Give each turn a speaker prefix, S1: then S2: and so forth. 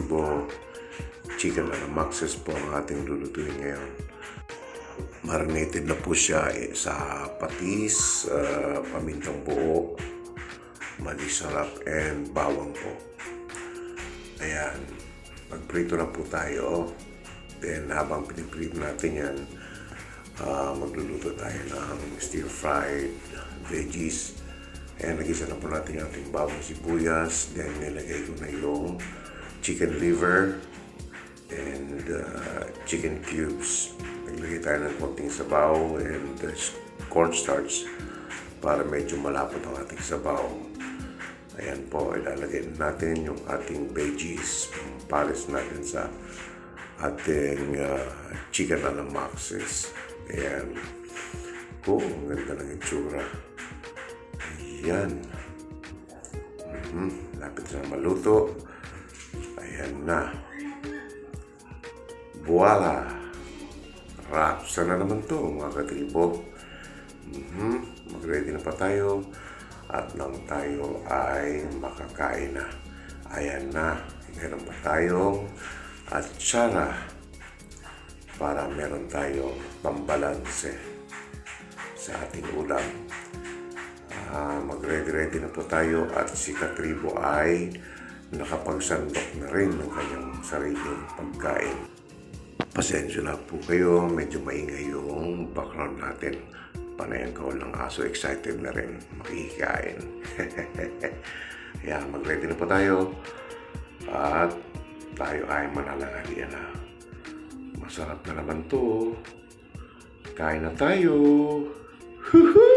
S1: Tribo Chicken Alamaxes po ang ating lulutuin ngayon. Marinated na po siya sa patis, pamintang buo, malisarap, and bawang po. Ayan, magprito na po tayo. Then habang piniprito natin yan, magluluto tayo ng stir-fried veggies. Ayan, nagisa na po natin yung ating bawang sibuyas. Then nilagay ko na yung chicken liver and chicken cubes. Naglagay tayo ng konting sabaw and cornstarch para medyo malapot ang ating sabaw. Ayan po, ilalagay natin yung ating veggies. Pares natin sa ating chicken alamaxes. Ayan. Oh, ang ganda ng itsura. Ayan. Lapit na maluto. Ayan na. Voila! Wraps na naman to, mga katribo. Mag-ready na pa tayo. At nang tayo ay makakain na. Ayan na. Meron pa tayong atsara para meron tayong pambalanse sa ating ulam. Mag-ready na po tayo at si Katribo ay nakapagsandok na rin ng kanyang sariling pagkain. Pasensya na po kayo, medyo maingay yung background natin. Panay ang kawan ng aso, excited na rin makikain. Kaya mag-ready na po tayo at tayo ay mananangalian na. Masarap na naman to. Kain na tayo. Huhu!